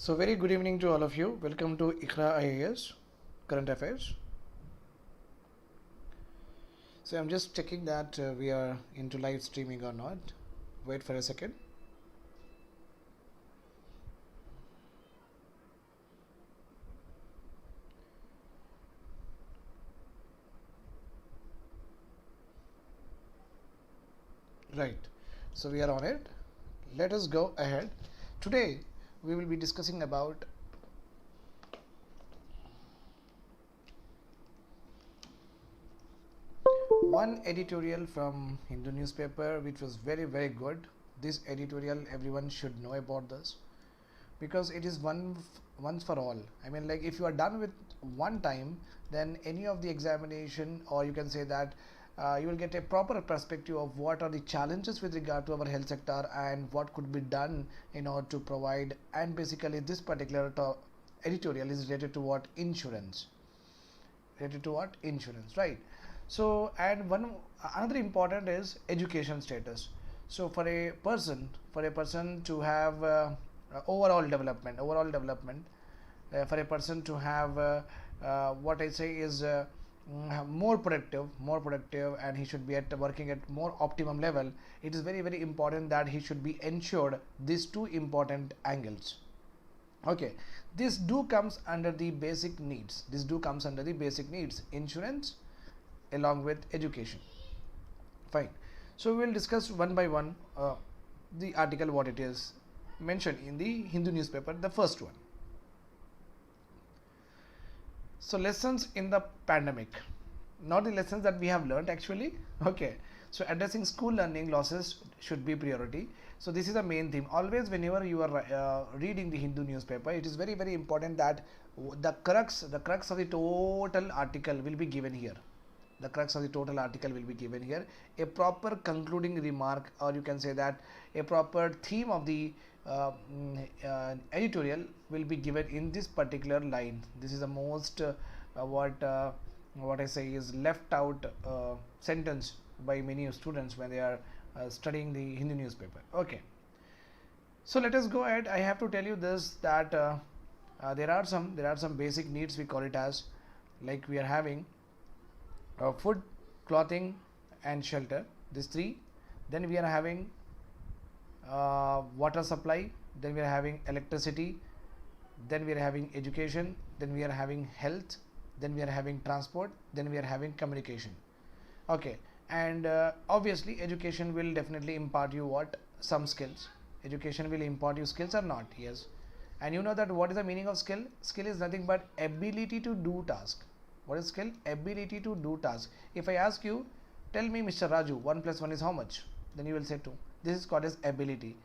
So very good evening to all of you. Welcome to IQRA IAS Current Affairs. So I'm just checking that we are into live streaming or not. Wait for a second. Right. So we are on it. Let us go ahead. Today we will be discussing about one editorial from Hindu newspaper which was very good. This editorial, everyone should know about this because it is once for all. I mean, like, if you are done with one time, then any of the examination, or you can say that you will get a proper perspective of what are the challenges with regard to our health sector and what could be done in order to provide. And basically this particular editorial is related to what? Insurance. Right? So, and another important is education status. So for a person to have overall development, for a person to have what I say is more productive, and he should be working at more optimum level. It is very important that he should be ensured these two important angles. Okay, this comes under the basic needs. Insurance along with education. Fine. So we will discuss one by one the article, what it is mentioned in the Hindu newspaper, the first one. So lessons in the pandemic, not the lessons that we have learned actually. Okay, so addressing school learning losses should be priority. So this is the main theme. Always whenever you are reading the Hindu newspaper, it is very important that the crux of the total article will be given here. A proper concluding remark, or you can say that a proper theme of the editorial will be given in this particular line. This is the most what I say is left out sentence by many students when they are studying the Hindu newspaper. Okay, so let us go ahead. I have to tell you this, that there are some basic needs, we call it as, like we are having food, clothing and shelter, these three. Then we are having water supply, then we are having electricity, then we are having education, then we are having health, then we are having transport, then we are having communication. Okay, and obviously education will definitely impart you what? Some skills. Education will impart you skills or not? Yes. And you know that what is the meaning of skill? Skill is nothing but ability to do task. What is skill? Ability to do task. If I ask you, tell me, Mr. Raju, 1 plus 1 is how much? Then you will say 2. This is called as ability.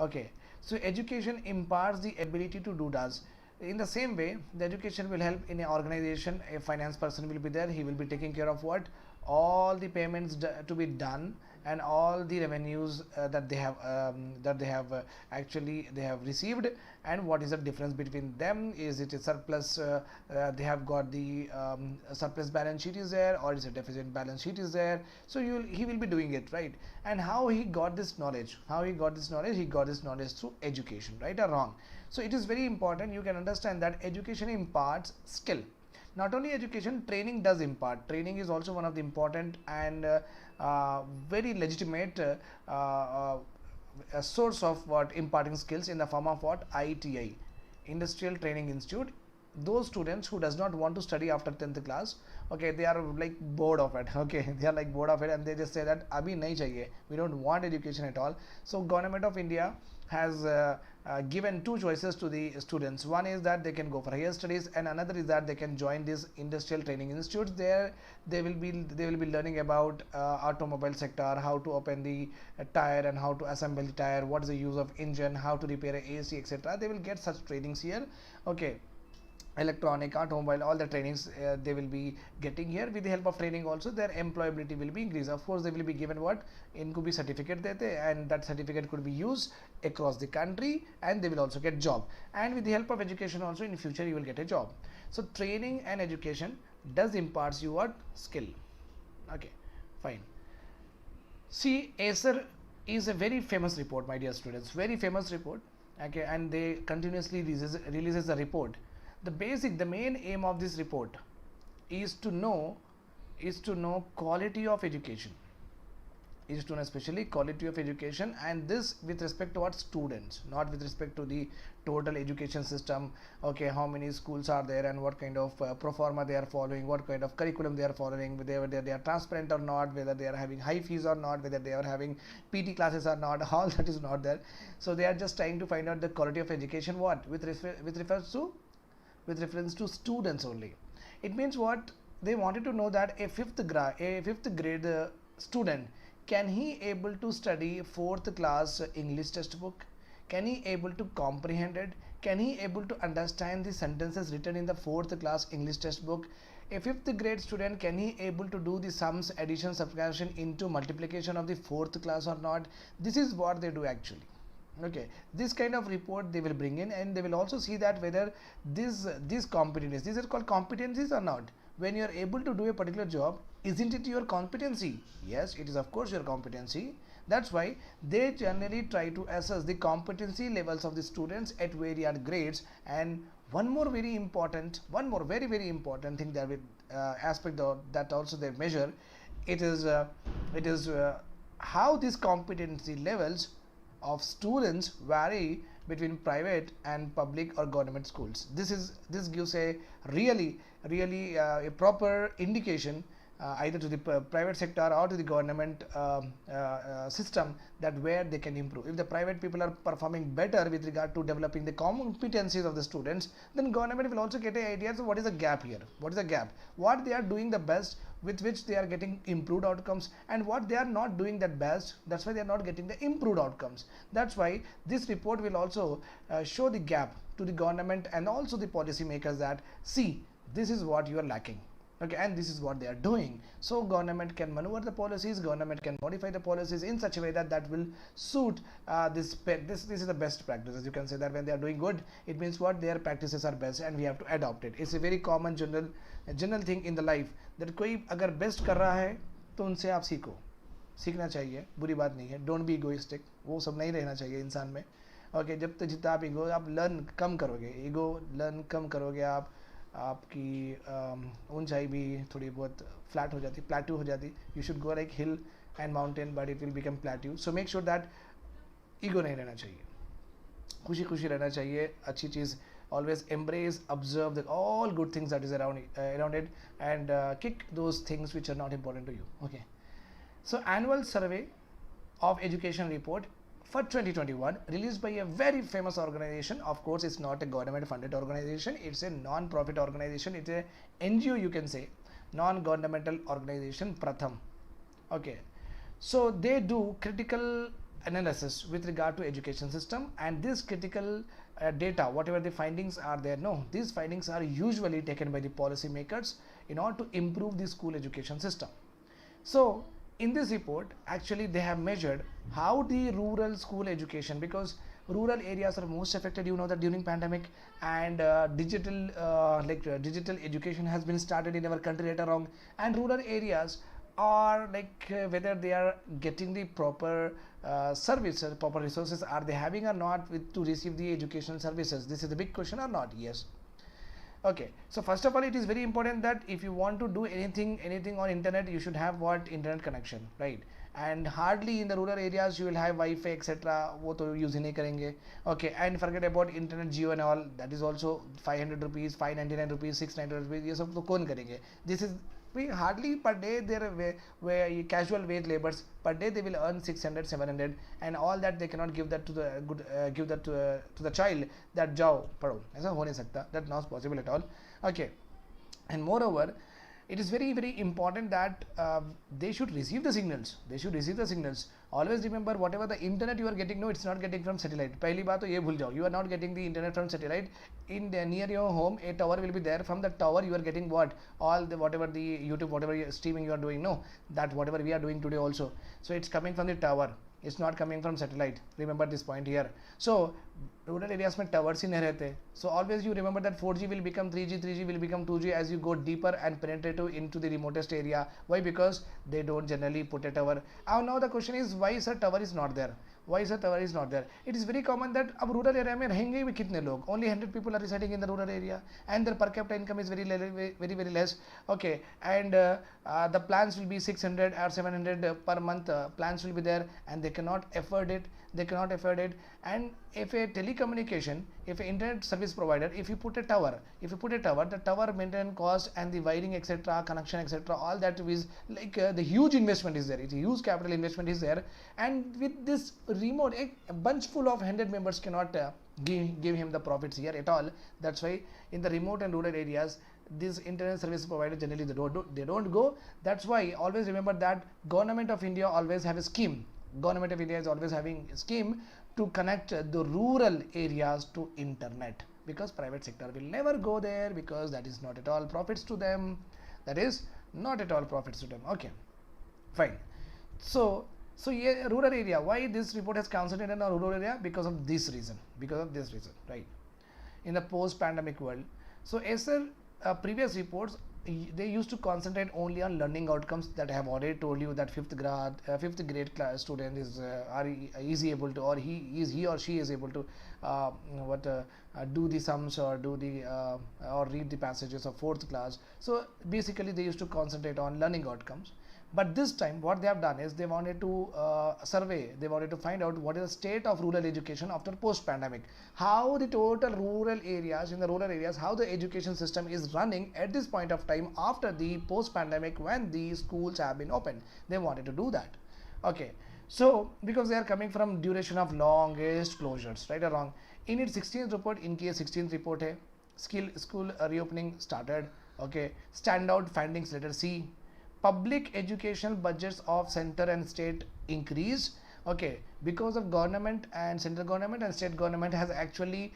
Okay, so education imparts the ability to do tasks. In the same way, the education will help in an organization. A finance person will be there. He will be taking care of what? All the payments to be done, and all the revenues that they have actually they have received, and what is the difference between them. Is it a surplus? They have got the surplus balance sheet is there, or is a deficit balance sheet is there. So he will be doing it, right? And how he got this knowledge? He got this knowledge through education, right or wrong? So it is very important you can understand that education imparts skill. Not only education, training does impart. Training is also one of the important and very legitimate a source of what? Imparting skills, in the form of what? ITI, Industrial Training Institute. Those students who does not want to study after 10th class, okay, they are like bored of it. Okay, they are like bored of it, and they just say that abhi nahi chahiye, we don't want education at all. So government of India has given two choices to the students. One is that they can go for higher studies, and another is that they can join this industrial training institutes. There they will be learning about automobile sector, how to open the tire and how to assemble the tire, what is the use of engine, how to repair a AC, etc. They will get such trainings here. Okay, electronic, automobile, all the trainings they will be getting here. With the help of training also, their employability will be increased. Of course, they will be given what? Inko bhi certificate dete, and that certificate could be used across the country, and they will also get job. And with the help of education also, in future you will get a job. So training and education does imparts you what? Skill. Okay, fine. See, Acer is a very famous report, my dear students, very famous report. okay, and they continuously releases the report. The main aim of this report is to know quality of education, is to know especially quality of education, and this with respect to what students, not with respect to the total education system. Okay, how many schools are there and what kind of pro forma they are following, what kind of curriculum they are following, whether they are transparent or not, whether they are having high fees or not, whether they are having PT classes or not. All that is not there. So they are just trying to find out the quality of education, what with reference to students only. It means what they wanted to know, that a fifth grade student, can he able to study fourth class English textbook? Can he able to comprehend it? Can he able to understand the sentences written in the fourth class English textbook? A fifth grade student, can he able to do the sums, addition, subtraction into multiplication of the fourth class or not? This is what they do actually. Okay, this kind of report they will bring in, and they will also see that whether these competencies, these are called competencies or not. When you are able to do a particular job, isn't it your competency? Yes, it is of course your competency. That's why they generally try to assess the competency levels of the students at various grades. And one more very very important thing that aspect that also they measure, it is how these competency levels of students vary between private and public or government schools. This gives a really a proper indication either to the private sector or to the government system, that where they can improve. If the private people are performing better with regard to developing the competencies of the students, then government will also get an idea of what is the gap here, what they are doing the best, with which they are getting improved outcomes, and what they are not doing that best, that's why they are not getting the improved outcomes. That's why this report will also show the gap to the government and also the policy makers, that see, this is what you are lacking. Okay, and this is what they are doing. So government can maneuver the policies, government can modify the policies in such a way that will suit this is the best practices. You can say that when they are doing good, it means what their practices are best and we have to adopt it. It's a very common general thing in the life, that कोई अगर best कर रहा है तो उनसे आप सीखना चाहिए, बुरी बात नहीं है. डोंट बी इगोइस्टिक, वो सब नहीं रहना चाहिए इंसान में. ओके, जब तक जितना आप लर्न कम करोगे, ईगो लर्न कम करोगे, आपकी ऊंचाई भी थोड़ी बहुत फ्लैट हो जाती, प्लेट्यू हो जाती. You should go like hill and mountain, but it will become plateau. So make sure that ego नहीं रहना चाहिए, खुशी रहना चाहिए. अच्छी चीज़, always embrace, observe the all good things that is around it, and kick those things which are not important to you. Okay, so annual survey of education report for 2021 released by a very famous organization. Of course, it's not a government funded organization, it's a non-profit organization, it's a NGO, you can say, non-governmental organization, Pratham. Okay, so they do critical analysis with regard to education system, and this critical data, whatever the findings are there, no, these findings are usually taken by the policy makers in order to improve the school education system. So in this report, actually they have measured how the rural school education, because rural areas are most affected, you know that during pandemic, and digital education has been started in our country later on, and rural areas are whether they are getting the proper services, proper resources, are they having or not to receive the educational services. This is the big question or not. Yes. Okay, so first of all, it is very important that if you want to do anything on internet, you should have what internet connection, right? And hardly in the rural areas you will have Wi-Fi etc. वो तो use ही नहीं करेंगे. Okay, and forget about internet Jio and all, that is also 500 rupees, 599 rupees, 699 rupees, ये सब तो कौन करेंगे. This is, we hardly per day, there where casual wage laborers per day they will earn 600 700, and all that they cannot give that to the give that to the child, that जाओ पढ़ो, ऐसा हो नहीं सकता, that not possible at all. Okay, and moreover, it is very important that they should receive the signals. Always remember, whatever the internet you are getting, no, it's not getting from satellite. पहली बात तो ये भूल जाओ, you are not getting the internet from satellite. In the near your home, a tower will be there. From the tower you are getting what, all the whatever the YouTube, whatever streaming you are doing, no, that whatever we are doing today also, so it's coming from the tower, it's not coming from satellite. Remember this point here. So rural areas में towers ही नहीं रहते. So always you remember that 4G will become 3G, 3G will become 2G as you go deeper and penetrative into the remotest area. Why? Because they don't generally put a tower. Now the question is, why sir tower is not there? why sir tower is not there? It is very common that अब rural area में रहेंगे भी कितने लोग, only 100 people are residing in the rural area and their per capita income is very less. Okay, and the plans will be 600 or 700 per month, plans will be there and they cannot afford it. And if a telecommunication, if an internet service provider, if you put a tower, the tower maintenance cost and the wiring etc, connection etc, all that is like the huge investment is there, it's a huge capital investment is there, and with this remote, a bunch full of 100 members cannot give him the profits here at all. That's why in the remote and rural areas, these internet service providers generally they don't go. That's why always remember that Government of India always have a scheme. Government of India is always having a scheme to connect the rural areas to internet, because private sector will never go there, because that is not at all profits to them. Okay, fine. So yeah, rural area, why this report has concentrated on rural area? Because of this reason, right? In the post pandemic world, so as previous reports, they used to concentrate only on learning outcomes, that I have already told you that fifth grade class student is able to, or he or she is able to do the sums or do the or read the passages of 4th class. So basically they used to concentrate on learning outcomes. But this time what they have done is they wanted to survey, they wanted to find out what is the state of rural education after post pandemic, how the total rural areas, how the education system is running at this point of time after the post pandemic, when the schools have been opened. They wanted to do that. Okay, so because they are coming from duration of longest closures, right or wrong. In its 16th report, इनकी 16th report है, school reopening started. Okay, standout findings, letter C. Public educational budgets of center and state increased. Okay, because of government and central government and state government has actually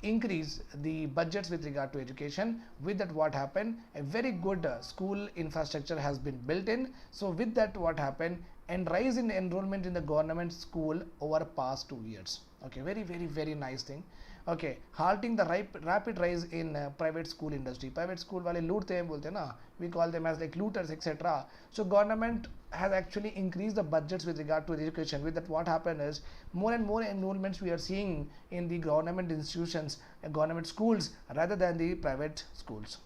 increased the budgets with regard to education. With that, what happened? A very good school infrastructure has been built in. So with that, what happened? And rise in enrollment in the government school over past 2 years. Okay, very nice thing. Okay, halting the rapid rise in private school industry. Private school wale loote hain bolte na, we call them as like looters etc. So government has actually increased the budgets with regard to education. With that, what happened is more and more enrollments we are seeing in the government institutions, government schools rather than the private schools.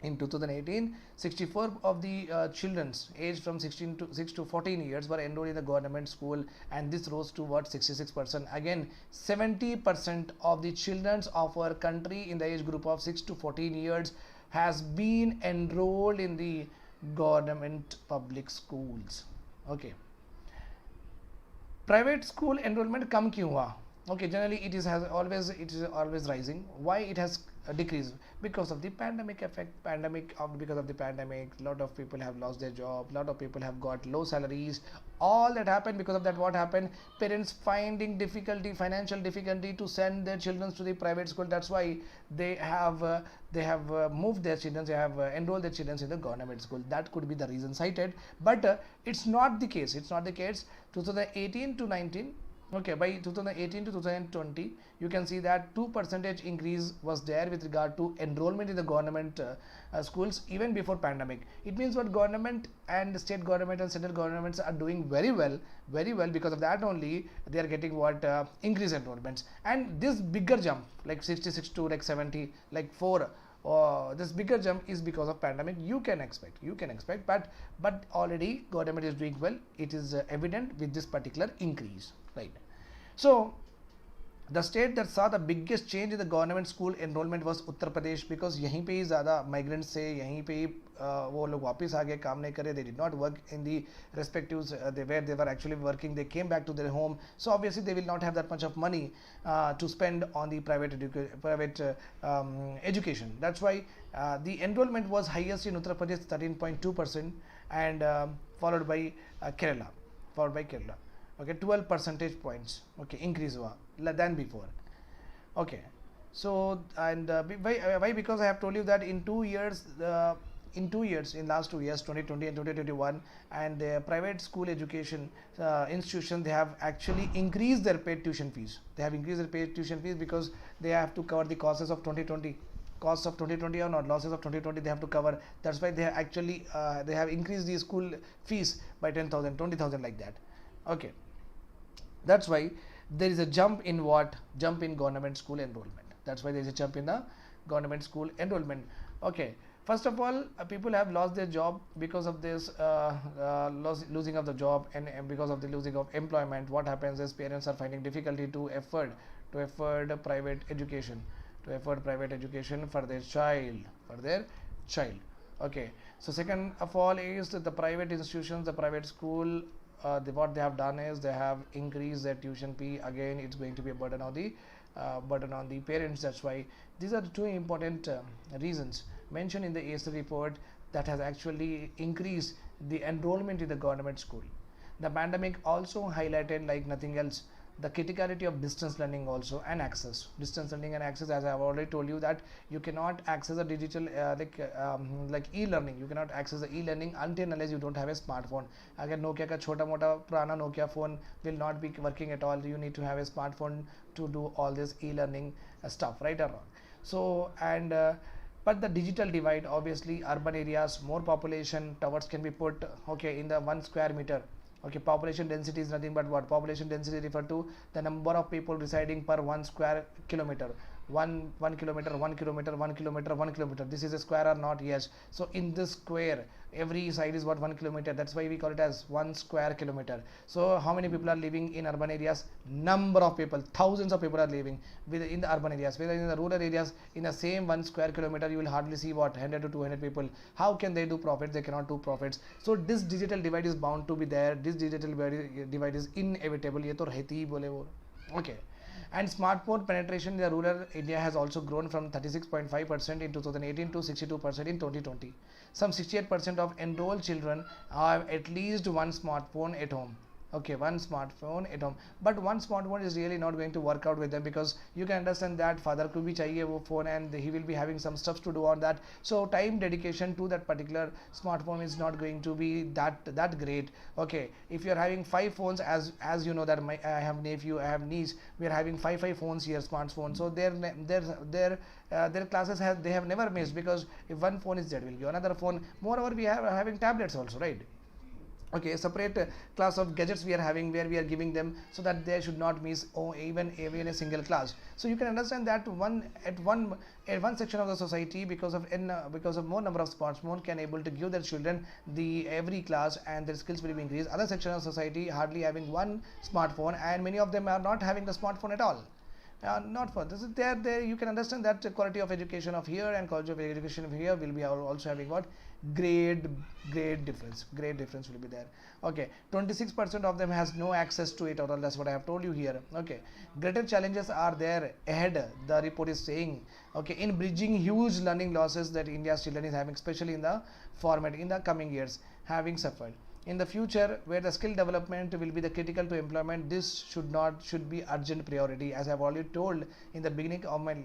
In 2018, 64 of the children aged from 6 to 14 years were enrolled in the government school, and this rose to what, 66%. Again, 70% of the children of our country in the age group of 6 to 14 years has been enrolled in the government public schools. Okay, private school enrollment kam kyun hua? Okay, generally it is always rising. Why it has decreased? Because of the pandemic effect. Because of the pandemic, lot of people have lost their job, lot of people have got low salaries. All that happened because of that. What happened? Parents finding financial difficulty to send their children to the private school. That's why they have moved their children, they have enrolled their children in the government school. That could be the reason cited, but it's not the case. 2018 to 19. Okay, by 2018 to 2020, you can see that 2% increase was there with regard to enrollment in the government schools even before pandemic. It means what, government and state government and central governments are doing very well. Because of that only they are getting what, increased enrollments. And this bigger jump like 66 to like 70, like 4. This bigger jump is because of pandemic. You can expect, but already government is doing well. It is evident with this particular increase, right? So the state that saw the biggest change in the government school enrollment was Uttar Pradesh, because यहीं पे ही ज़्यादा migrants से, यहीं पे ही वो लोग वापस आ गए, काम नहीं करे. They did not work in the respectives where they were actually working. They came back to their home, so obviously they will not have that much of money to spend on the private education. That's why the enrollment was highest in Uttar Pradesh, 13.2%, and followed by Kerala. Okay, 12 percentage points. Okay, increase हुआ than before. Okay, so and why? Because I have told you that in 2 years, in last 2 years, 2020 and 2021, and the private school education institutions, they have actually increased their paid tuition fees. Because they have to cover the costs of 2020. Costs of 2020 or not, losses of 2020 they have to cover. That's why they have actually they have increased the school fees by 10,000, 20,000 like that. Okay, That's why there is a jump in government school enrollment. That's why there is a jump in the government school enrollment. Okay, first of all, people have lost their job because of this losing of the job, and because of the losing of employment. What happens is parents are finding difficulty to afford private education, for their child. Okay, so second of all is that the private institutions, the private school, what they have done is they have increased their tuition fee. Again, it's going to be a burden on the parents. That's why these are the two important reasons mentioned in the ASR report that has actually increased the enrollment in the government school. The pandemic also highlighted, like nothing else, the criticality of distance learning also, and access. Distance learning and access, as I have already told you, that you cannot access a digital like e-learning. You cannot access the e-learning until unless you don't have a smartphone. Agar Nokia ka chota mota purana Nokia phone will not be working at all. You need to have a smartphone to do all this e-learning stuff, right or wrong? So, and but the digital divide, obviously urban areas, more population, towers can be put, okay, in the 1 square meter. Okay, population density is nothing but what? Population density refer to the number of people residing per 1 square kilometer. 1 kilometer, 1 kilometer, 1 kilometer, 1 kilometer. This is a square or not? Yes. So in this square, every side is what? 1 kilometer. That's why we call it as 1 square kilometer. So how many people are living in urban areas? Number of people, thousands of people are living in the urban areas. Whereas in the rural areas, in the same 1 square kilometer, you will hardly see what? 100 to 200 people. How can they do profits? They cannot do profits. So this digital divide is bound to be there. This digital divide is inevitable. ये तो रहती ही बोले वो. Okay. And smartphone penetration in the rural India has also grown from 36.5% in 2018 to 62% in 2020. Some 68% of enrolled children have at least one smartphone at home. Okay, one smartphone at home, but one smartphone is really not going to work out with them, because you can understand that father ko bhi chahiye wo phone, and he will be having some stuff to do on that. So time dedication to that particular smartphone is not going to be that great. Okay, if you are having 5 phones, as you know that I have nephew, I have niece, we are having five phones here, smartphones. So their classes they have never missed, because if one phone is there, will give another phone. Moreover, we are having tablets also, right? Okay, a separate class of gadgets we are having, where we are giving them, so that they should not miss even a single class. So you can understand that one section of the society, because of more number of smartphones, can able to give their children the every class, and their skills will be increased. Other section of society hardly having one smartphone, and many of them are not having the smartphone at all. Not for this. There you can understand that the quality of education of here and quality of education of here will be also having what? Great difference will be there. Okay, 26% of them has no access to it, or that's what I have told you here. Okay, greater challenges are there ahead, the report is saying. Okay, in bridging huge learning losses that India's children is having, especially in the format in the coming years, having suffered. In the future, where the skill development will be the critical to employment, this should be urgent priority. As I have already told in the beginning of my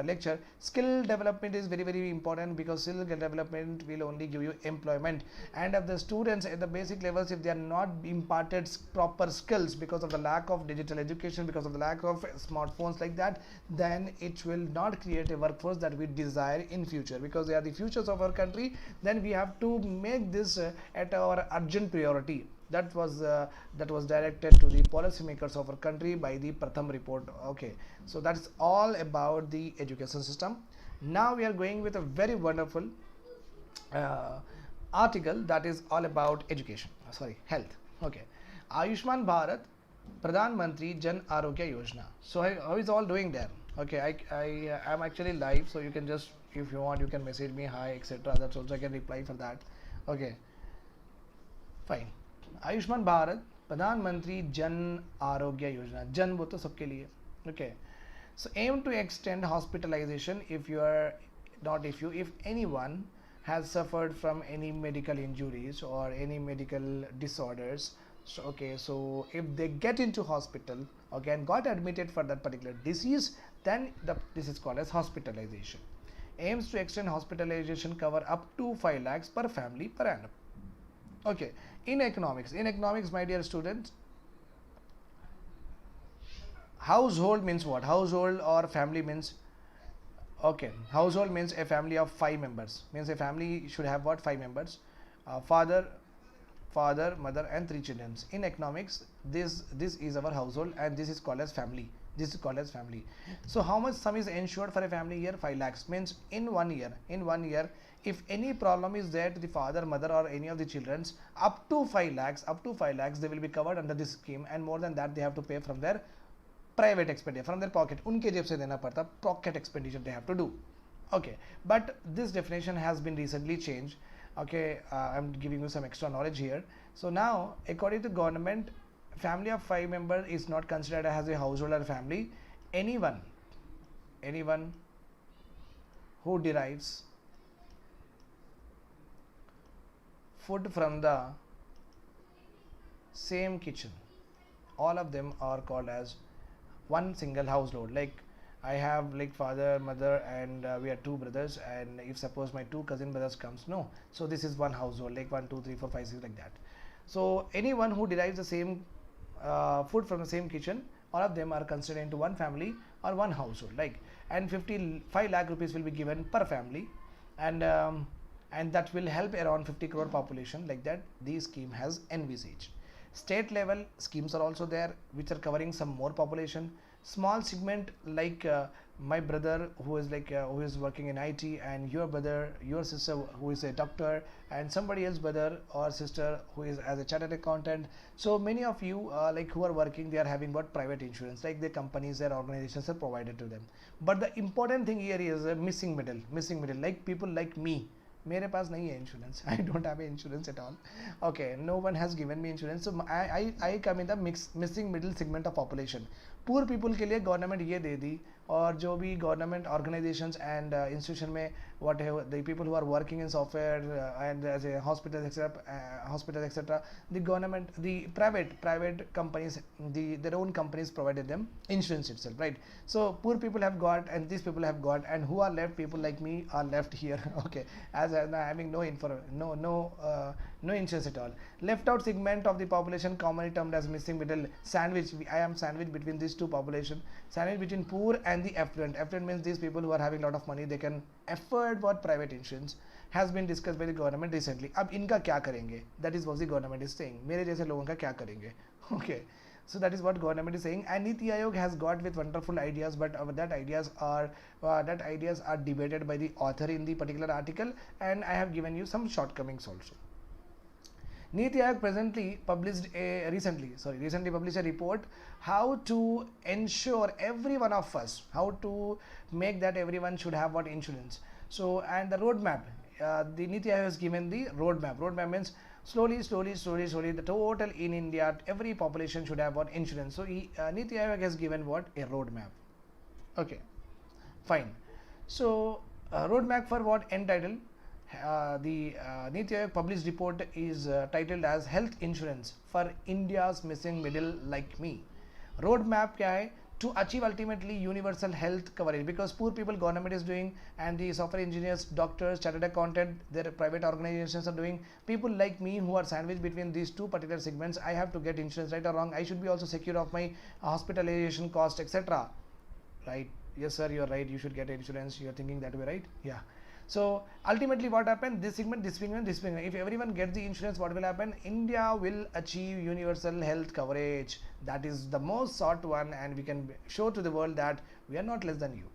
lecture, skill development is very important, because skill development will only give you employment. And if the students at the basic levels, if they are not imparted proper skills because of the lack of digital education, because of the lack of smartphones like that, then it will not create a workforce that we desire in future, because they are the futures of our country. Then we have to make this at our urgent priority. That was directed to the policymakers of our country by the Pratham report. Okay, so that's all about the education system. Now we are going with a very wonderful article that is all about education, health. Okay, Ayushman Bharat Pradhan Mantri Jan Arogya Yojana. So how is all doing there? Okay, I am actually live, so you can just, if you want, you can message me hi etc. That's also I can reply for that. Okay, fine. Ayushman Bharat प्रधानमंत्री जन आरोग्य योजना, जन वो तो सबके लिए. Okay, so aim to extend hospitalization if anyone has suffered from any medical injuries or any medical disorders. So okay, so if they get into hospital, okay, and got admitted for that particular disease, then this is called as hospitalization. Aims to extend hospitalization cover up to 5 lakhs per family per annum. Okay, in economics, my dear students, household means what? Household or family means, okay, household means a family of 5 members, means a family should have what? 5 members, father, father, mother and 3 children. In economics, this is our household and this is called as family. This is called as family. So how much sum is insured for a family here? 5 lakhs. Means in 1 year, if any problem is there to the father, mother or any of the children, up to 5 lakhs, they will be covered under this scheme, and more than that they have to pay from their private expenditure, from their pocket. उनके जेब से देना पड़ता, pocket expenditure they have to do. Okay, but this definition has been recently changed. Okay, I'm giving you some extra knowledge here. So now, according to government, family of 5 members is not considered as a household or family. Anyone who derives food from the same kitchen, all of them are called as one single household. Like I have like father, mother and we are 2 brothers, and if suppose my 2 cousin brothers comes, no, so this is one household, like 1 2 3 4 5 6 like that. So anyone who derives the same food from the same kitchen, all of them are considered into one family or one household. Like, and 55 lakh rupees will be given per family, and that will help around 50 crore population. Like that the scheme has envisaged. State level schemes are also there which are covering some more population. Small segment like my brother who is like who is working in IT, and your brother, your sister who is a doctor, and somebody else brother or sister who is as a chartered accountant. So many of you like who are working, they are having what private insurance, like the companies, their organizations are provided to them. But the important thing here is a missing middle, like people like me. मेरे पास नहीं है insurance. I don't have insurance at all. Okay, no one has given me insurance. So I come in the missing middle segment of population. Poor people के लिए government ये दे दी, और जो भी government organizations and institution में whatever the people who are working in software and as a hospitals etc. The government, the private companies, their own companies provided them insurance itself, right? So poor people have got, and these people have got, and who are left? People like me are left here. Okay, as I'm having no insurance at all. Left out segment of the population commonly termed as missing middle, sandwich. I am sandwiched between these two population, sandwich between poor and the affluent. Affluent means these people who are having lot of money, they can afford what private insurance has been discussed by the government recently. अब इनका क्या करेंगे? That is what the government is saying. मेरे जैसे लोगों का क्या करेंगे? Okay, so that is what government is saying. And Niti Aayog has got with wonderful ideas, but that ideas are debated by the author in the particular article, and I have given you some shortcomings also. Niti Aayog recently published a report how to ensure every one of us, how to make that everyone should have what insurance. So, and the roadmap, the Niti Aayog has given the roadmap. Roadmap means slowly the total in India, every population should have what insurance. So Niti Aayog has given what a roadmap. Okay, fine. So roadmap for what? Entitled the Niti Aayog published report is titled as Health Insurance for India's Missing Middle Like Me. Roadmap क्या है? To achieve ultimately universal health coverage, because poor people government is doing, and the software engineers, doctors, chartered accountant, their private organizations are doing. People like me who are sandwiched between these two particular segments, I have to get insurance, right or wrong. I should be also secure of my hospitalization cost, etc. Right? Yes sir, you are right, you should get insurance. You are thinking that way, right? Yeah. So ultimately what happened? This segment, if everyone gets the insurance, what will happen? India will achieve universal health coverage. That is the most sought one, and we can show to the world that we are not less than you.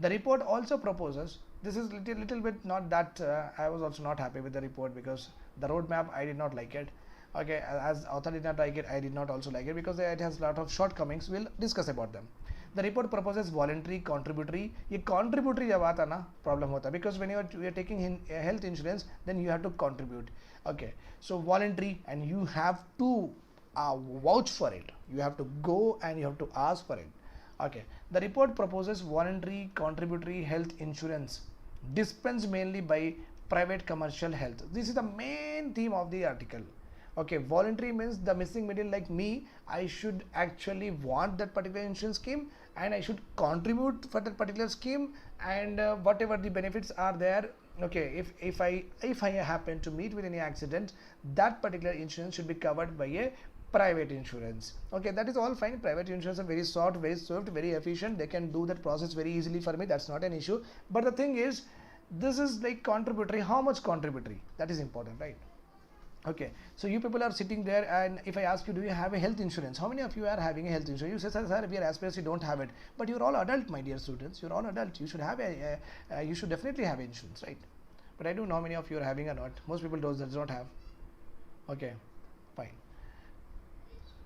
The report also proposes, this is little bit not that I was also not happy with the report, because the roadmap I did not like it. Okay, as author did not like it, I did not also like it, because it has a lot of shortcomings. We'll discuss about them. The report proposes voluntary, contributory. ये contributory जब आता ना problem होता है, because when you are taking health insurance, then you have to contribute. Okay, so voluntary, and you have to vouch for it. You have to go and you have to ask for it. Okay, the report proposes voluntary, contributory health insurance dispensed mainly by private commercial health. This is the main theme of the article. Okay, voluntary means the missing middle like me, I should actually want that particular insurance scheme, and I should contribute for that particular scheme, and whatever the benefits are there. Okay, if I happen to meet with any accident, that particular insurance should be covered by a private insurance. Okay, that is all fine. Private insurance are very short, very swift, very efficient. They can do that process very easily for me. That's not an issue. But the thing is, this is like contributory. How much contributory? That is important, right? Okay, so you people are sitting there, and if I ask you, do you have a health insurance? How many of you are having a health insurance? You say, sir, we are aspirants, we don't have it. But you're all adult, my dear students. You're all adult. You should have you should definitely have insurance, right? But I don't know how many of you are having or not. Most people does not have. Okay, fine.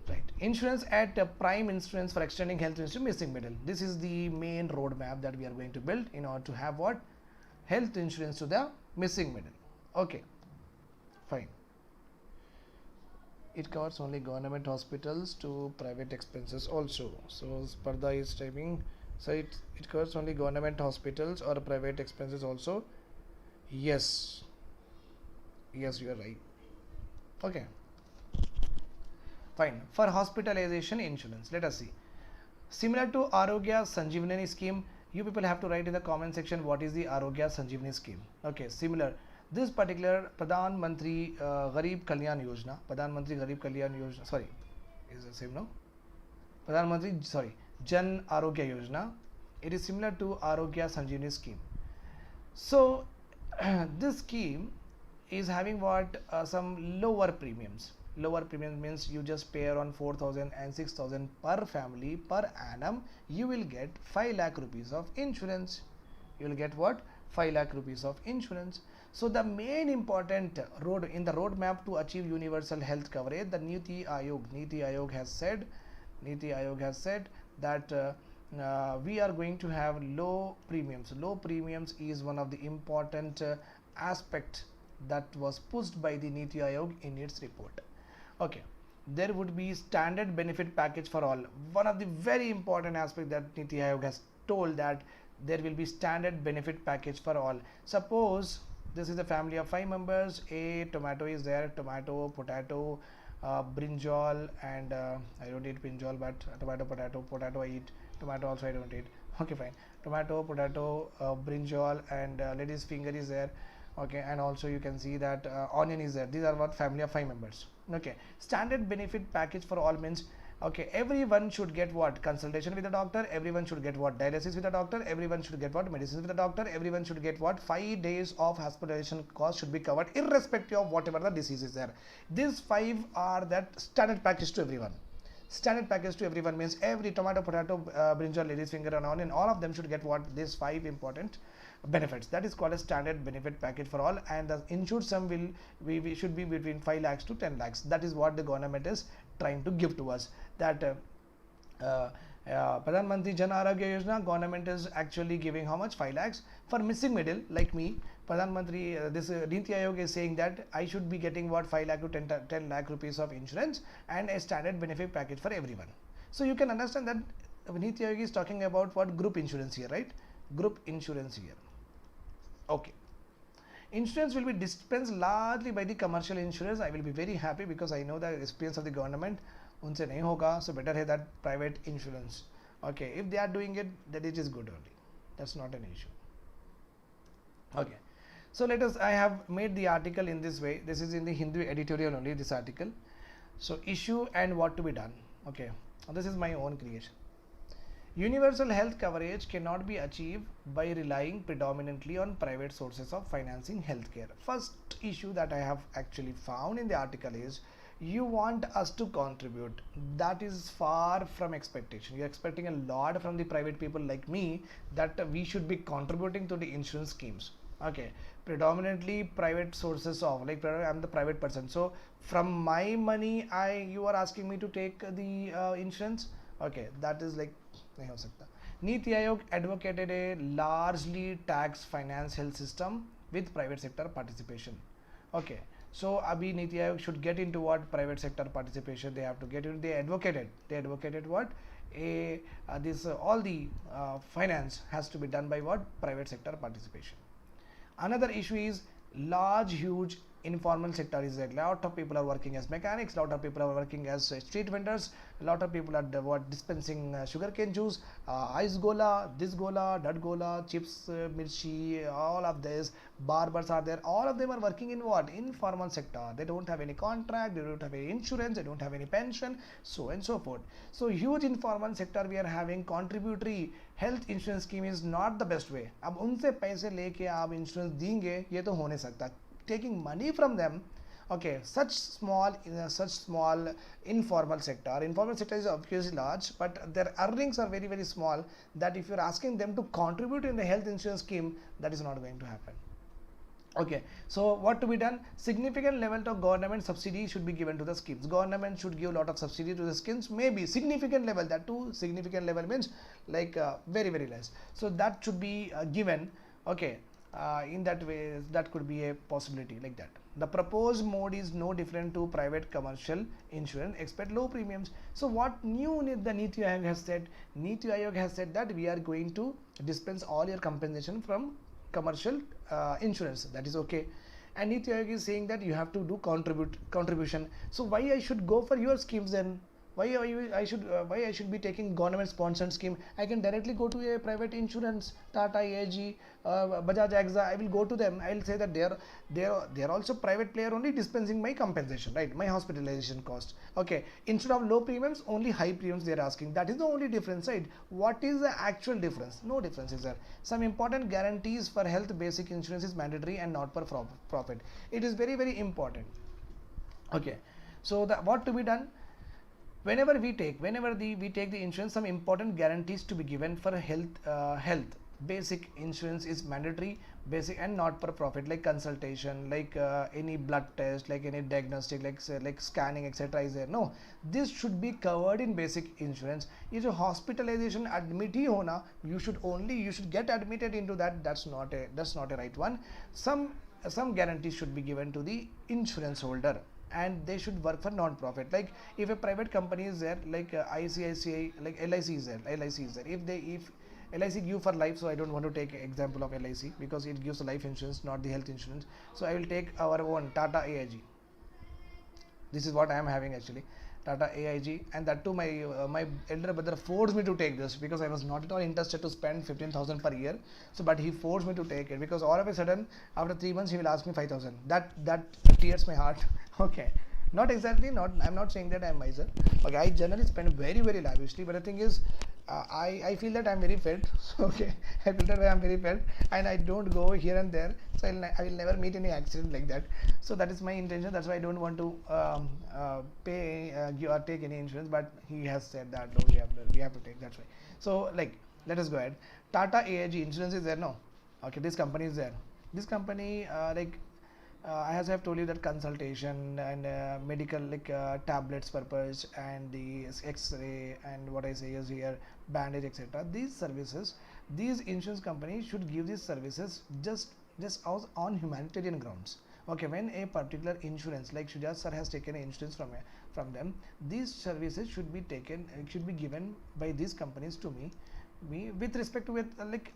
Right. Insurance at prime insurance for extending health insurance to missing middle. This is the main roadmap that we are going to build in order to have what? Health insurance to the missing middle. Okay, fine. It covers only government hospitals to private expenses also. So Sparda is typing, so it covers only government hospitals or private expenses also. Yes, yes, you are right. Okay, fine. For hospitalization insurance, let us see. Similar to Arogya Sanjeevani scheme, you people have to write in the comment section what is the Arogya Sanjeevani scheme. Okay, similar. This particular Pradhan Mantri Garib Kalyan Yojana, Pradhan Mantri Garib Kalyan Yojana, sorry, is the same, no? Pradhan Mantri, sorry, Jan Arogya Yojana. It is similar to Arogya Sanjeevani scheme. So this scheme is having what? Some lower premiums. Lower premium means you just pay around 4,000 and 6,000 per family per annum. You will get 5 lakh rupees of insurance. You will get what? 5 lakh rupees of insurance. So the main important roadmap to achieve universal health coverage, the Niti Aayog has said that we are going to have low premiums. Low premiums is one of the important aspect that was pushed by the Niti Aayog in its report. Okay, there would be standard benefit package for all. One of the very important aspect that Niti Aayog has told that there will be standard benefit package for all. Suppose this is a family of 5 members. A tomato is there, tomato, potato, brinjal, and I don't eat brinjal, but tomato, potato I eat, tomato also I don't eat. Okay, fine. Tomato, potato, brinjal, and lady's finger is there. Okay, and also you can see that onion is there. These are what family of 5 members. Okay, standard benefit package for all means, okay, everyone should get what? Consultation with the doctor, everyone should get what? Dialysis with the doctor, everyone should get what? Medicines with the doctor, everyone should get what? 5 days of hospitalization cost should be covered irrespective of whatever the disease is there. These 5 are that standard package to everyone. Standard package to everyone means every tomato, potato, brinjal, lady's finger and onion, all of them should get what? These 5 important benefits. That is called a standard benefit package for all, and the insured sum will we should be between 5 lakhs to 10 lakhs. That is what the government is trying to give to us. That Pradhan Mantri Jan Arogya Yojana, government is actually giving how much? 5 lakhs. For missing middle like me, Pradhan Mantri, this Niti Aayog is saying that I should be getting what? 5 lakh to 10 lakh rupees of insurance and a standard benefit package for everyone. So you can understand that Niti Aayog is talking about what? Group insurance here, right? Group insurance here. Okay. Insurance will be dispensed largely by the commercial insurers. I will be very happy because I know the experience of the government. उनसे नहीं होगा, so better है that private insurance. Okay, if they are doing it, that it is good only. That's not an issue. Okay, so let us. I have made the article in this way. This is in the Hindu editorial only. This article. So issue and what to be done. Okay, this is my own creation. Universal health coverage cannot be achieved by relying predominantly on private sources of financing healthcare. First issue that I have actually found in the article is you want us to contribute. That is far from expectation. You're expecting a lot from the private people like me that we should be contributing to the insurance schemes. Okay, predominantly private sources of, like I'm the private person. So from my money, you are asking me to take the insurance. Okay, that is like नहीं हो सकता. Niti Aayog advocated a largely tax finance health system with private sector participation. Okay, so abhi Niti Aayog should get into what? Private sector participation. They have to get into. They advocated what? All the finance has to be done by what? Private sector participation. Another issue is huge informal sector is there. Lot of people are working as mechanics, lot of people are working as street vendors, a lot of people are dispensing sugarcane juice, ice gola, this gola, that gola, chips, mirchi, all of this, barbers are there. All of them are working in what? Informal sector. They don't have any contract, they don't have any insurance, they don't have any pension, so and so forth. So huge informal sector we are having. Contributory health insurance scheme is not the best way. अब उनसे पैसे लेके आप insurance देंगे ये तो हो नहीं सकता. Taking money from them, Okay, such small informal sector is obviously large, but their earnings are very, very small, that if you're asking them to contribute in the health insurance scheme, that is not going to happen. Okay, so what to be done? Significant level of government subsidy should be given to the schemes. Government should give a lot of subsidy to the schemes, maybe significant level. That too, significant level means like very, very less. So that should be given. Okay, in that way, that could be a possibility like that. The proposed mode is no different to private commercial insurance. Expect low premiums. So what new the Niti Aayog has said? Niti Aayog has said that we are going to dispense all your compensation from commercial insurance. That is okay. And Niti Aayog is saying that you have to do contribution. So why I should go for your schemes then? Why I should be taking government sponsored scheme? I can directly go to a private insurance, Tata AIG, Bajaj AXA. I will go to them. I will say that they are also private player, only dispensing my compensation, right? My hospitalization cost. Okay, instead of low premiums, only high premiums they are asking. That is the only difference, right? What is the actual difference? No difference is there. Some important guarantees for health basic insurance is mandatory and not for profit. It is very, very important. Okay, so what to be done? Whenever we take the insurance, some important guarantees to be given for health basic insurance is mandatory, basic and not for profit, like consultation, like any blood test, like any diagnostic, like scanning, etc. is there. No, this should be covered in basic insurance. If a hospitalization admit hi hona, you should get admitted into that. That's not a right one. Some guarantees should be given to the insurance holder, and they should work for non-profit. Like if a private company is there, like ICICI, like LIC is there. If LIC give for life, so I don't want to take example of LIC because it gives life insurance, not the health insurance. So I will take our own Tata AIG. This is what I am having actually, Tata AIG, and that too my elder brother forced me to take this because I was not at all interested to spend 15,000 per year. So but he forced me to take it because all of a sudden after 3 months he will ask me 5,000. That tears my heart. Okay, not exactly, I'm not saying that I'm miser. Okay, I generally spend very, very lavishly, but the thing is I feel that I'm very fed. So, okay, I feel that I'm very fed and I don't go here and there, so I will never meet any accident like that. So that is my intention. That's why I don't want to pay or take any insurance, but he has said that no, we have to take. That's why. So like, let us go ahead. Tata AIG insurance is there, no? Okay, this company is there. This company as I have told you, that consultation and medical, like tablets purpose and the X-ray and what I say is here bandage, etc. These services, these insurance companies should give these services just on humanitarian grounds. Okay, when a particular insurance, like Shujat sir has taken an insurance from them, these services should be given by these companies to me with respect to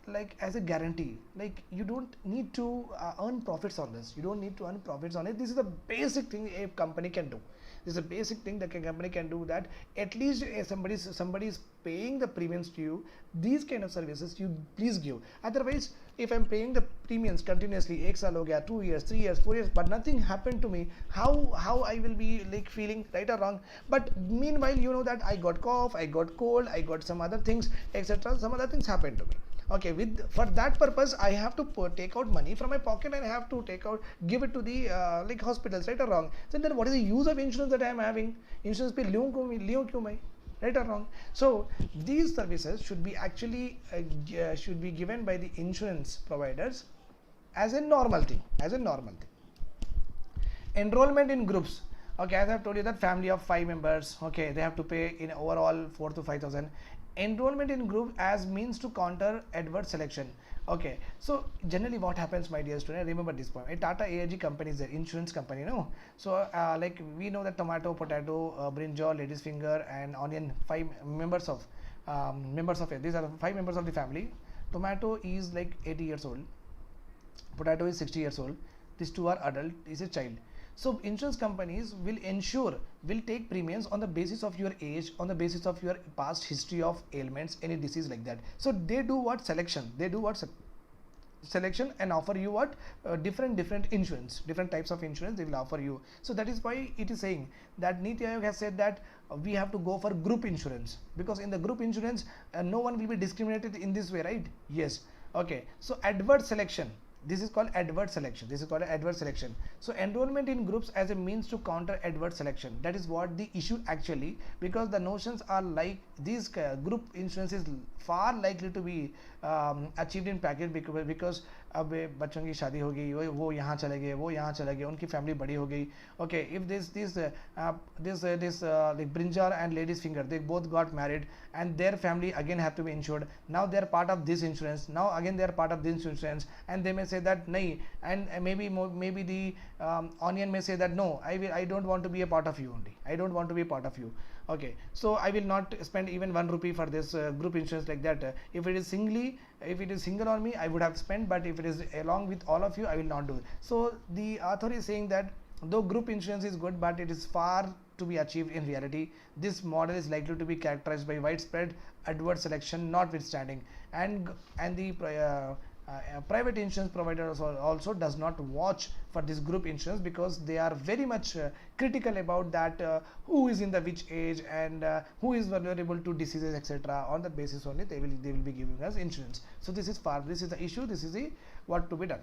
like as a guarantee. Like you don't need to earn profits on this. You don't need to earn profits on it. This is the basic thing a company can do. This is a basic thing that a company can do, that at least somebody is paying the premiums to you. These kind of services you please give. Otherwise, if I'm paying the premiums continuously, 1 saal ho gaya, 2 years, 3 years, 4 years, but nothing happened to me, how I will be like feeling, right or wrong? But meanwhile, you know that I got cough, I got cold, I got some other things, etc. Some other things happened to me. Okay, for that purpose I have to take out money from my pocket and I have to give it to the like hospitals, right or wrong? So then what is the use of insurance that I am having? Insurance pe liyon kyun main, right or wrong? So these services should be actually should be given by the insurance providers as a normal thing. Enrollment in groups. Okay, as I have told you that family of 5 members, okay, they have to pay in overall 4,000 to 5,000. Enrollment in group as means to counter adverse selection. Okay, so generally what happens, my dear student, remember this point. A Tata AIG company is the insurance company, no? So like we know that tomato, potato, brinjal, lady's finger and onion, 5 members of it. These are the 5 members of the family. Tomato is like 80 years old, potato is 60 years old, these 2 are adult, is a child. So insurance companies will take premiums on the basis of your age, on the basis of your past history of ailments, any disease like that. So they do what selection? Selection and offer you what different insurance, different types of insurance they will offer you. So that is why it is saying that Niti Aayog has said that we have to go for group insurance, because in the group insurance no one will be discriminated in this way, right? Yes. Okay, so adverse selection. This is called adverse selection. This is called adverse selection. So enrollment in groups as a means to counter adverse selection. That is what the issue actually, because the notions are like these group insurance is far likely to be achieved in package, because अब बच्चों की शादी हो गई, वो यहाँ चले गए, वो यहाँ चले गए, उनकी फैमिली बड़ी हो गई. Okay, if this like brinjal and lady's finger, they both got married and their family again have to be insured. Now they are part of this insurance. Now again they are part of this insurance, and they may say that nahi, and maybe the onion may say that no, I don't want to be a part of you only. I don't want to be a part of you. Okay, so I will not spend even 1 rupee for this group insurance like that. If it is single on me, I would have spent, but if it is along with all of you, I will not do it. So the author is saying that though group insurance is good, but it is far to be achieved in reality. This model is likely to be characterized by widespread adverse selection notwithstanding, and the private insurance provider also does not watch for this group insurance, because they are very much critical about that who is in the which age and who is vulnerable to diseases, etc. On that basis only they will be giving us insurance. So this is the issue. This is the what to be done.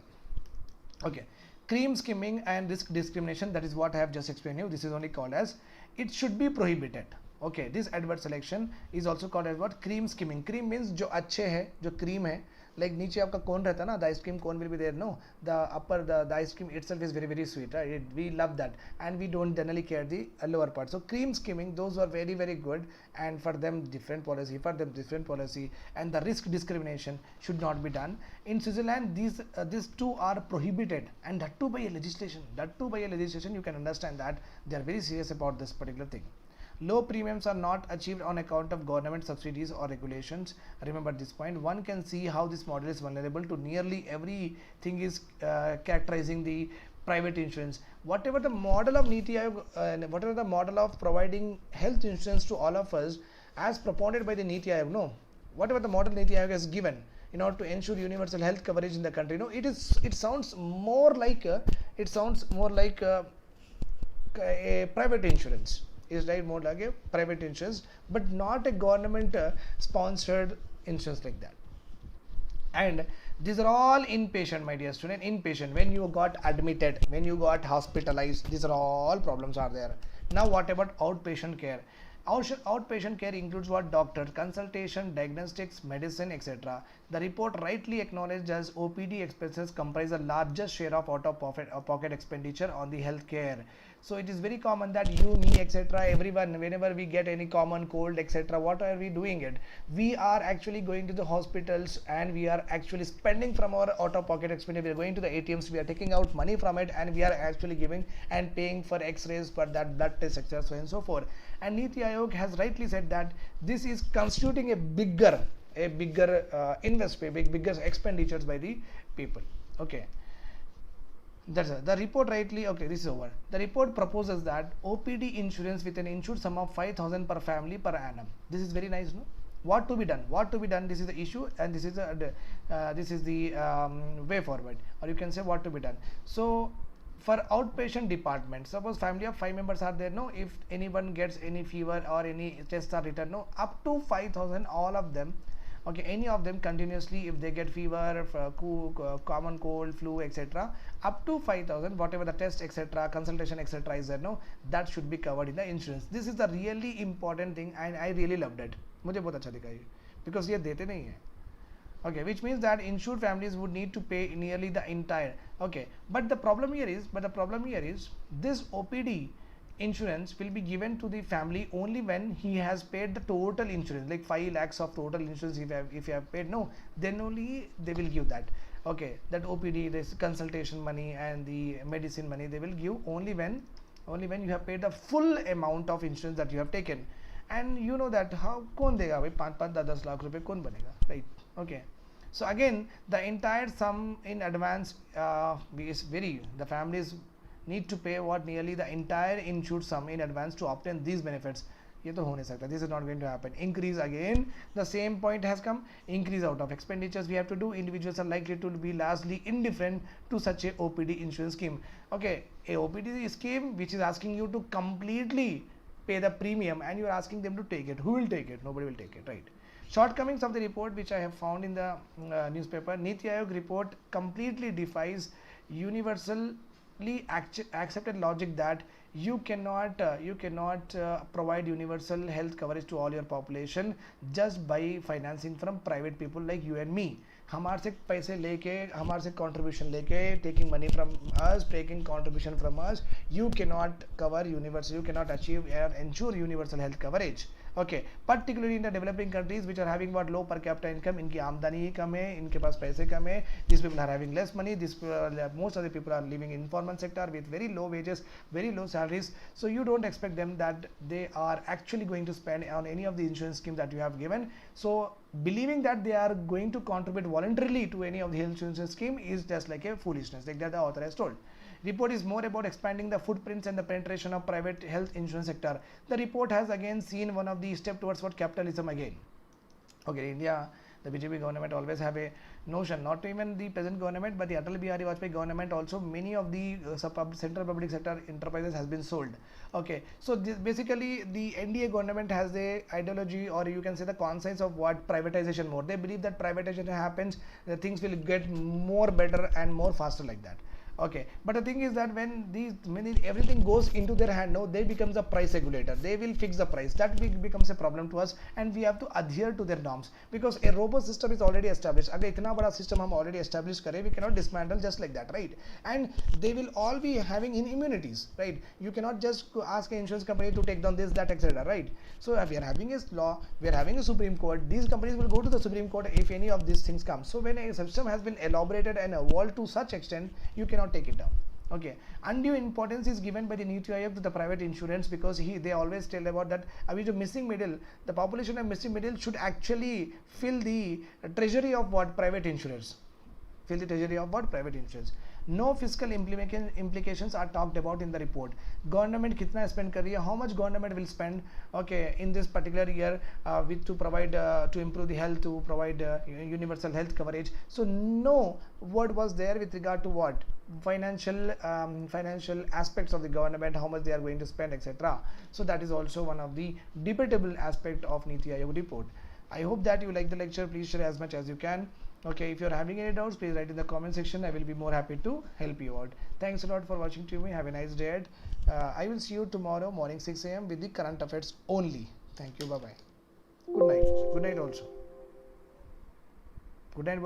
Okay, cream skimming and risk discrimination, that is what I have just explained you. This is only called as, it should be prohibited. Okay, this adverse selection is also called as what? Cream skimming. Cream means जो अच्छे है, जो cream है, like नीचे आपका cone रहता है ना, the ice cream cone will be there, no, the upper the ice cream itself is very sweet, right? We love that, and we don't generally care the lower part. So cream skimming, those are very good, and for them different policy, and the risk discrimination should not be done. In Switzerland, these two are prohibited, and that too by a legislation. You can understand that they are very serious about this particular thing. Low premiums are not achieved on account of government subsidies or regulations. Remember this point. One can see how this model is vulnerable to nearly everything is characterizing the private insurance. Whatever the model of Niti Aayog, whatever the model of providing health insurance to all of us as propounded by the Niti Aayog, no, whatever the model Niti Aayog has given in order to ensure universal health coverage in the country, no, it sounds more like a private insurance. Is right, more like a private insurance, but not a government sponsored insurance like that. And these are all inpatient, my dear student. Inpatient, when you got admitted, when you got hospitalized, these are all problems are there. Now what about outpatient care? Outpatient care includes what? Doctor consultation, diagnostics, medicine, etc. The report rightly acknowledged as OPD expenses comprise the largest share of out-of-pocket expenditure on the health care. So it is very common that you, me, etc., everyone, whenever we get any common cold, etc., what are we doing it? We are actually going to the hospitals, and we are actually spending from our out-of-pocket expenditure. We are going to the ATMs, we are taking out money from it, and we are actually giving and paying for x-rays, for that blood test, etc., so and so forth. And Niti Aayog has rightly said that this is constituting a bigger investment, bigger expenditures by the people. Okay. That's the report rightly. Okay, this is over. The report proposes that OPD insurance with an insured sum of 5,000 per family per annum. This is very nice, no? What to be done? This is the issue, and this is the way forward, or you can say what to be done. So for outpatient department, suppose family of 5 members are there, no, if anyone gets any fever or any tests are written, no, up to 5,000, all of them. Okay, any of them continuously, if they get fever, common cold, flu, etc., up to 5,000, whatever the test, etc., consultation, etc., is there, no, that should be covered in the insurance. This is the really important thing, and I really loved it. मुझे बहुत अच्छा दिखा ये, because ये देते नहीं है. Okay, which means that insured families would need to pay nearly the entire. Okay, but the problem here is this OPD insurance will be given to the family only when he has paid the total insurance, like 5 lakhs of total insurance. If you have paid, no, then only they will give that. Okay, that OPD, this consultation money and the medicine money, they will give only when you have paid the full amount of insurance that you have taken. And you know that how कौन देगा भाई 5-10 lakh रुपए कौन बनेगा, right? Okay, so again the entire sum in advance is the families need to pay what? Nearly the entire insured sum in advance to obtain these benefits. ये तो हो नहीं सकता. This is not going to happen. Increase, again the same point has come. Increase out of expenditures we have to do. Individuals are likely to be largely indifferent to such a OPD insurance scheme. Okay, a OPD scheme which is asking you to completely pay the premium, and you are asking them to take it. Who will take it? Nobody will take it, right? Shortcomings of the report which I have found in the newspaper: Niti Aayog report completely defies universally accepted logic that you cannot provide universal health coverage to all your population just by financing from private people like you and me. हमारे से पैसे लेके, हमारे से contribution लेके, taking money from us, taking contribution from us, you cannot cover universal, you cannot achieve or ensure universal health coverage. Okay, particularly in the developing countries which are having what low per capita income, इनकी आमदनी ही कम है, इनके पास पैसे कम है, these people are having less money, most of the people are living in informal sector with very low wages, very low salaries, so you don't expect them that they are actually going to spend on any of the insurance scheme that you have given. So believing that they are going to contribute voluntarily to any of the health insurance scheme is just like a foolishness, like that the author has told. Report is more about expanding the footprints and the penetration of private health insurance sector. The report has again seen one of the step towards what capitalism again. Okay, India, the BJP government always have a notion, not even the present government, but the Atal Bihari Vajpayee government also, many of the central public sector enterprises has been sold. Okay, so this basically the NDA government has the ideology, or you can say the conscience of what privatization more. They believe that privatization happens, the things will get more better and more faster like that. Okay, but the thing is that when everything goes into their hand, no, they becomes a price regulator. They will fix the price. That becomes a problem to us, and we have to adhere to their norms, because a robust system is already established. अगर इतना बड़ा system हम already established करें, we cannot dismantle just like that, right? And they will all be having immunities, right? You cannot just ask an insurance company to take down this, that, etc., right? So if we are having a law, we are having a Supreme Court. These companies will go to the Supreme Court if any of these things come. So when a system has been elaborated and evolved to such extent, you cannot take it down. Okay, undue importance is given by the Niti Aayog to the private insurance, because they always tell about that abhi jo missing middle, the population of missing middle should actually fill the treasury of what private insurance. Fill the treasury of what private insurance. No fiscal implications are talked about in the report. Government kitna spend kar rahi hai, how much government will spend, okay, in this particular year with to provide to improve the health, to provide universal health coverage. So no word was there with regard to what financial aspects of the government, how much they are going to spend, etc. So that is also one of the debatable aspect of Niti Aayog report. I hope that you like the lecture. Please share as much as you can. Okay, if you are having any doubts, please write in the comment section. I will be more happy to help you out. Thanks a lot for watching to me. Have a nice day. I will see you tomorrow morning 6 a.m. with the current affairs only. Thank you. Bye bye. Good night. Good night also. Good night.